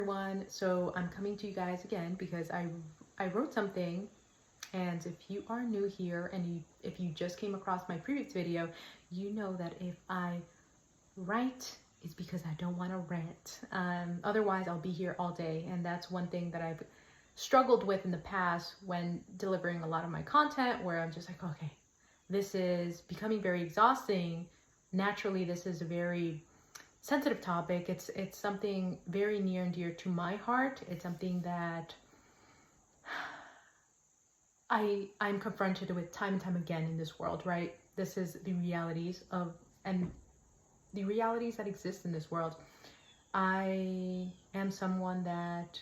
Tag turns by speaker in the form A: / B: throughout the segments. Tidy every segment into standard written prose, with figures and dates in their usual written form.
A: Everyone, so I'm coming to you guys again because I wrote something, and if you are new here and if you just came across my previous video, you know that if I write it's because I don't want to rant. Otherwise I'll be here all day, and that's one thing that I've struggled with in the past when delivering a lot of my content, where I'm just like, okay, this is becoming very exhausting. Naturally, this is a very sensitive topic. It's something very near and dear to my heart. It's something that I'm confronted with time and time again in this world, right? This is the realities that exist in this world. I am someone that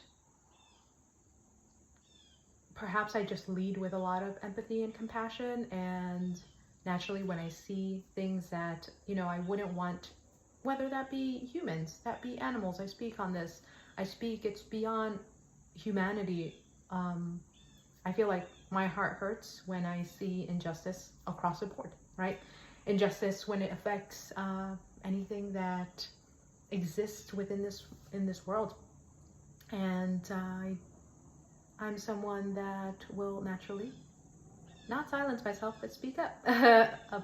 A: perhaps I just lead with a lot of empathy and compassion, and naturally when I see things that, I wouldn't want, whether that be humans, that be animals. I speak on this. It's beyond humanity. I feel like my heart hurts when I see injustice across the board, right? Injustice when it affects anything that exists within this world. And I'm someone that will naturally not silence myself, but speak up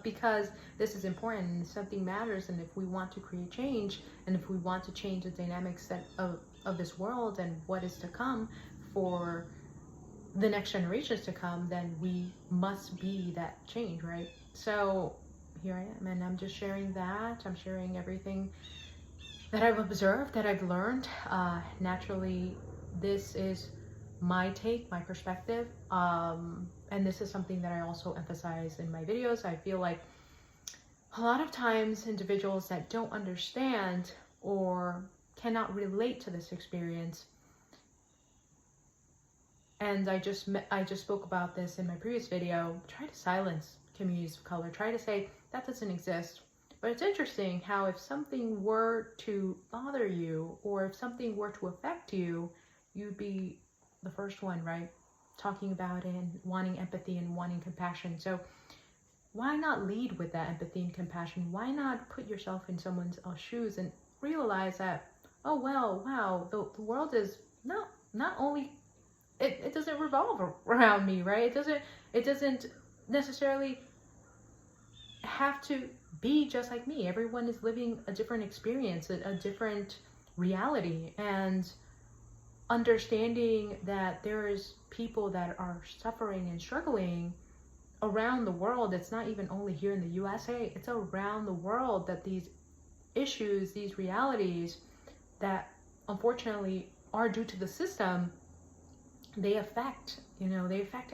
A: because this is important and something matters. And if we want to create change, and if we want to change the dynamics of this world and what is to come for the next generations to come, then we must be that change, right? So here I am, and I'm just sharing that. I'm sharing everything that I've observed, that I've learned. Naturally, this is my take, my perspective, and this is something that I also emphasize in my videos. I feel like a lot of times individuals that don't understand or cannot relate to this experience, and I just spoke about this in my previous video, try to silence communities of color, try to say that doesn't exist. But it's interesting how if something were to bother you, or if something were to affect you, you'd be the first one, right, talking about it and wanting empathy and wanting compassion. So why not lead with that empathy and compassion? Why not put yourself in someone's shoes and realize that, oh well, wow, the world is not only it doesn't revolve around me, right? It doesn't necessarily have to be just like me. Everyone is living a different experience, a different reality, and understanding that there is people that are suffering and struggling around the world. It's not even only here in the USA, it's around the world that these issues, these realities that unfortunately are due to the system, they affect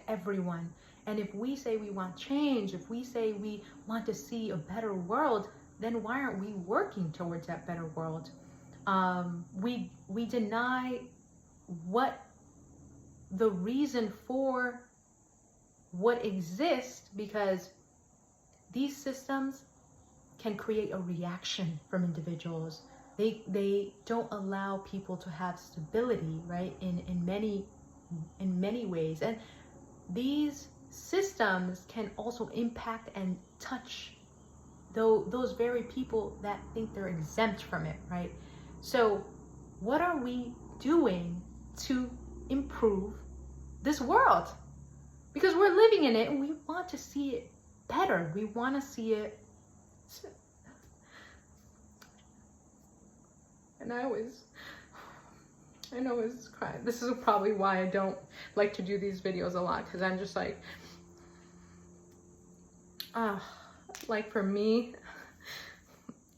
A: everyone. And if we say we want change, if we say we want to see a better world, then why aren't we working towards that better world? We deny what the reason for what exists, because these systems can create a reaction from individuals. They don't allow people to have stability, right, in many ways. And these systems can also impact and touch those very people that think they're exempt from it, right? So what are we doing to improve this world? Because we're living in it and we want to see it better. We want to see it. And I was crying. This is probably why I don't like to do these videos a lot, because I'm just like for me,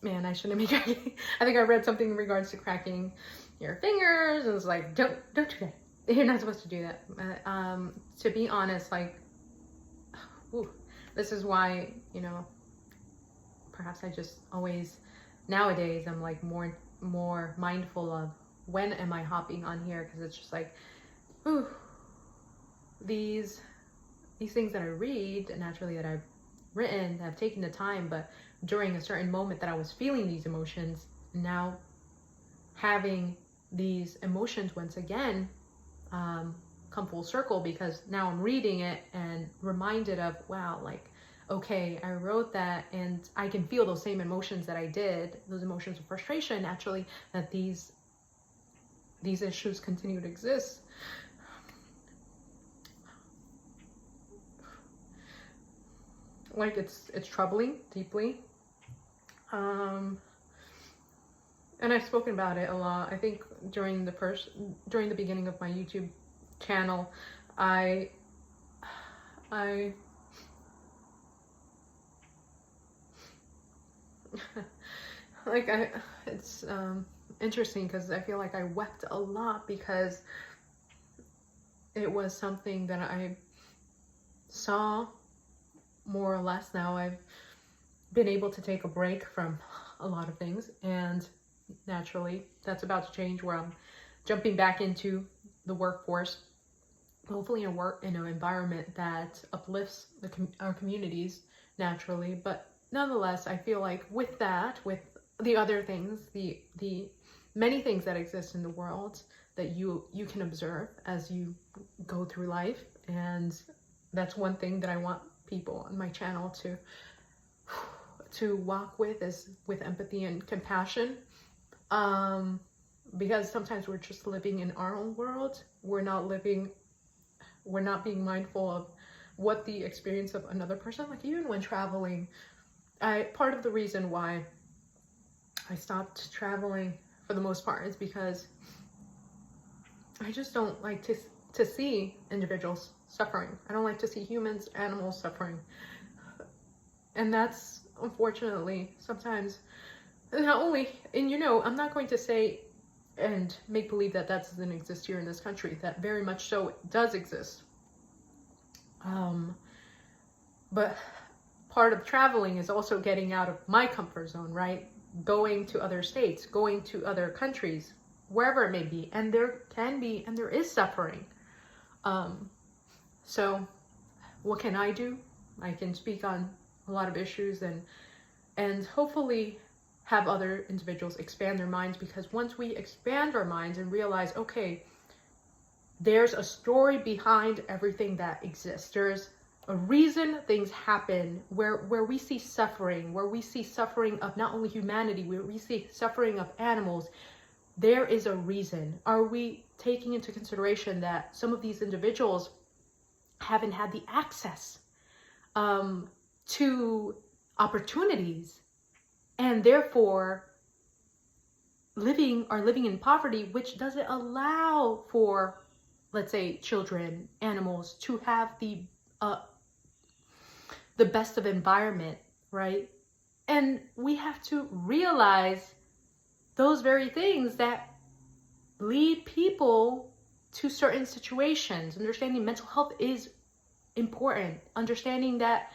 A: man, I shouldn't be cracking. I think I read something in regards to cracking your fingers, and it's like, don't do that. You're not supposed to do that. To be honest, this is why, perhaps I just always, nowadays, I'm like more mindful of when am I hopping on here, because it's just like, these things that I read, naturally, that I've written, that I've taken the time, but during a certain moment that I was feeling these emotions, now having these emotions once again come full circle, because now I'm reading it and reminded of, wow, like, okay, I wrote that and I can feel those same emotions that I did, those emotions of frustration, actually, that these these issues continue to exist. Like, it's troubling deeply. And I've spoken about it a lot. I think during the beginning of my YouTube channel, it's interesting because I feel like I wept a lot because it was something that I saw more or less. Now I've been able to take a break from a lot of things, and naturally that's about to change, where I'm jumping back into the workforce, hopefully in an environment that uplifts our communities naturally. But nonetheless, I feel like with the other things, the many things that exist in the world that you can observe as you go through life, and that's one thing that I want people on my channel to walk with, is with empathy and compassion, because sometimes we're just living in our own world. We're not being mindful of what the experience of another person, like even when traveling. Part of the reason why I stopped traveling for the most part is because I just don't like to see individuals suffering. I don't like to see humans, animals suffering. And that's unfortunately sometimes not only, and I'm not going to say and make believe that doesn't exist here in this country. That very much so does exist. But part of traveling is also getting out of my comfort zone, right? Going to other states, going to other countries, wherever it may be. And there can be, and there is suffering. So what can I do? I can speak on a lot of issues and hopefully have other individuals expand their minds, because once we expand our minds and realize, okay, there's a story behind everything that exists. There's a reason things happen, where we see suffering, where we see suffering of not only humanity, where we see suffering of animals. There is a reason. Are we taking into consideration that some of these individuals haven't had the access to opportunities, and therefore are living in poverty, which doesn't allow for, let's say, children, animals to have the best of environment, right? And we have to realize those very things that lead people to certain situations. Understanding mental health is important. Understanding that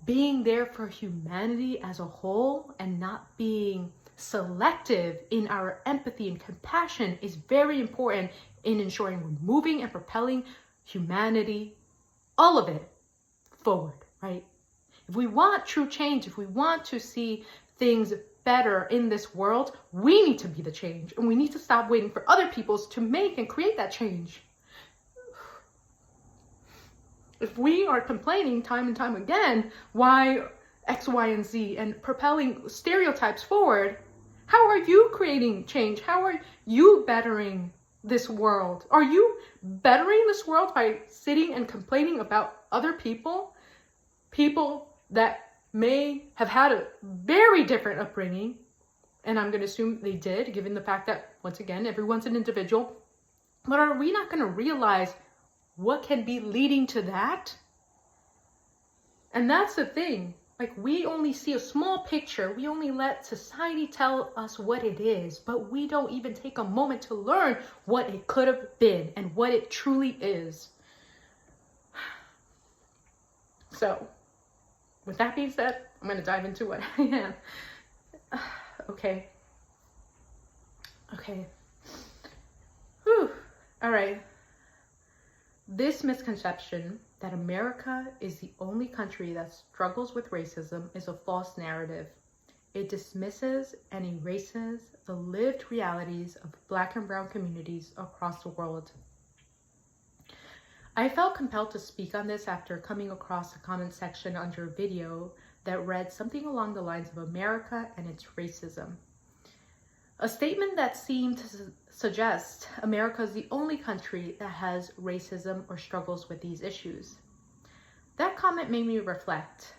A: being there for humanity as a whole and not being selective in our empathy and compassion is very important in ensuring we're moving and propelling humanity, all of it, forward, right? If we want true change, if we want to see things better in this world, we need to be the change, and we need to stop waiting for other people to make and create that change. If we are complaining time and time again why X, Y, and Z and propelling stereotypes forward, how are you creating change? How are you bettering this world? Are you bettering this world by sitting and complaining about other people? People that may have had a very different upbringing, and I'm going to assume they did, given the fact that, once again, everyone's an individual. But are we not going to realize what can be leading to that? And that's the thing. Like, we only see a small picture. We only let society tell us what it is, but we don't even take a moment to learn what it could have been and what it truly is. So, with that being said, I'm going to dive into what I am. Okay. Whew. All right. This misconception that America is the only country that struggles with racism is a false narrative. It dismisses and erases the lived realities of Black and brown communities across the world. I felt compelled to speak on this after coming across a comment section under a video that read something along the lines of America and its racism. A statement that seemed to suggest America is the only country that has racism or struggles with these issues. That comment made me reflect.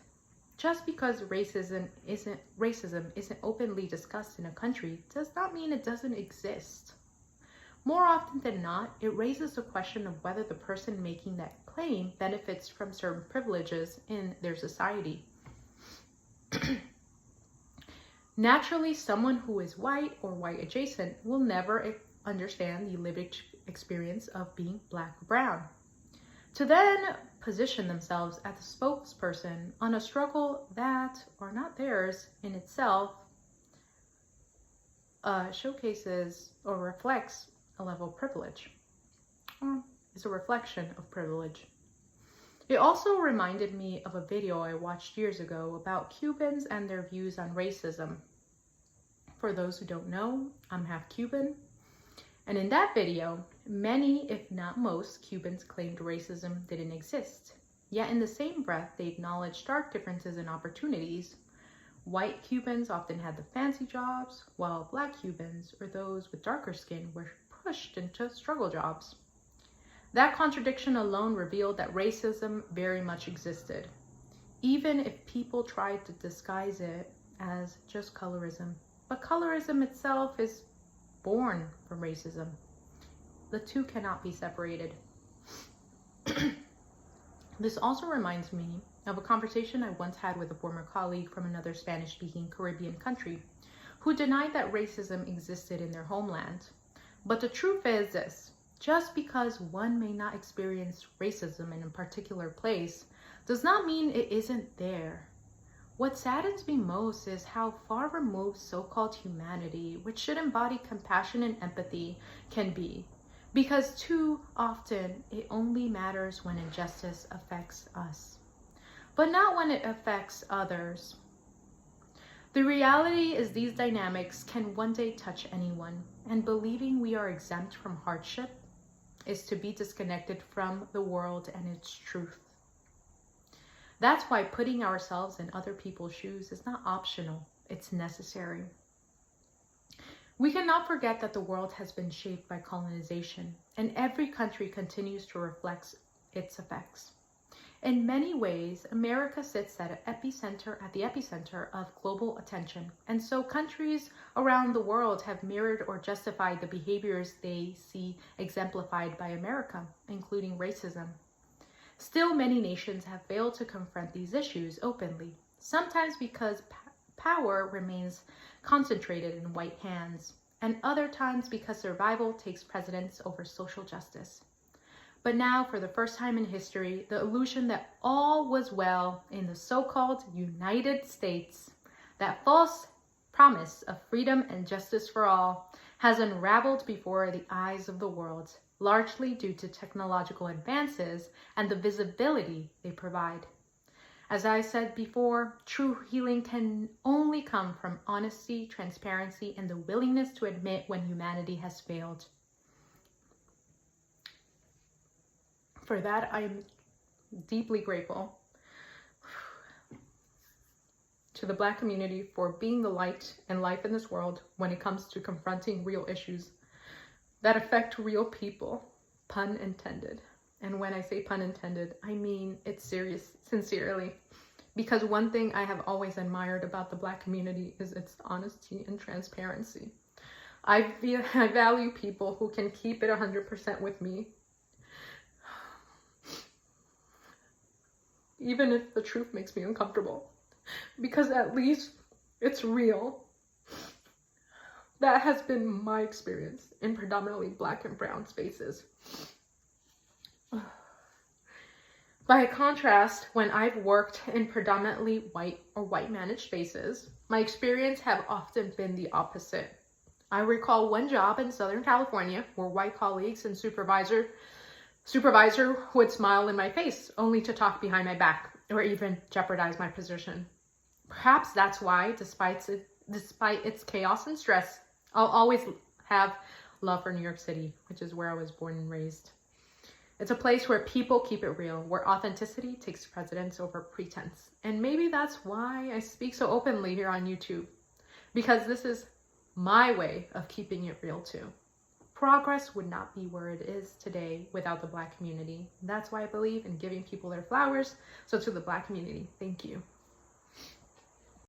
A: Just because racism isn't openly discussed in a country does not mean it doesn't exist. More often than not, it raises the question of whether the person making that claim benefits from certain privileges in their society. Naturally, someone who is white or white adjacent will never understand the lived experience of being Black or brown. To then position themselves as a spokesperson on a struggle that are not theirs in itself showcases or reflects a level of privilege. It's a reflection of privilege. It also reminded me of a video I watched years ago about Cubans and their views on racism. For those who don't know, I'm half Cuban. And in that video, many, if not most, Cubans claimed racism didn't exist. Yet in the same breath, they acknowledged stark differences in opportunities. White Cubans often had the fancy jobs, while Black Cubans, or those with darker skin, were pushed into struggle jobs. That contradiction alone revealed that racism very much existed, even if people tried to disguise it as just colorism. But colorism itself is born from racism. The two cannot be separated. This also reminds me of a conversation I once had with a former colleague from another Spanish-speaking Caribbean country who denied that racism existed in their homeland. But the truth is this: just because one may not experience racism in a particular place does not mean it isn't there. What saddens me most is how far removed so-called humanity, which should embody compassion and empathy, can be. Because too often it only matters when injustice affects us, but not when it affects others. The reality is these dynamics can one day touch anyone, and believing we are exempt from hardship is to be disconnected from the world and its truth. That's why putting ourselves in other people's shoes is not optional, it's necessary. We cannot forget that the world has been shaped by colonization, and every country continues to reflect its effects. In many ways, America sits at the epicenter of global attention, and so countries around the world have mirrored or justified the behaviors they see exemplified by America, including racism. Still, many nations have failed to confront these issues openly, sometimes because power remains concentrated in white hands, and other times because survival takes precedence over social justice. But now, for the first time in history, the illusion that all was well in the so-called United States, that false promise of freedom and justice for all, has unraveled before the eyes of the world, largely due to technological advances and the visibility they provide. As I said before, true healing can only come from honesty, transparency, and the willingness to admit when humanity has failed. For that, I am deeply grateful to the Black community for being the light and life in this world when it comes to confronting real issues that affect real people, pun intended. And when I say pun intended, I mean it sincerely. Because one thing I have always admired about the Black community is its honesty and transparency. I value people who can keep it 100% with me, even if the truth makes me uncomfortable, because at least it's real. That has been my experience in predominantly Black and brown spaces. By contrast, when I've worked in predominantly white or white managed spaces, my experience have often been the opposite. I recall one job in Southern California where white colleagues and supervisor would smile in my face only to talk behind my back or even jeopardize my position. Perhaps that's why, despite its chaos and stress, I'll always have love for New York City, which is where I was born and raised. It's a place where people keep it real, where authenticity takes precedence over pretense. And maybe that's why I speak so openly here on YouTube, because this is my way of keeping it real too. Progress would not be where it is today without the Black community. That's why I believe in giving people their flowers. So to the Black community, thank you.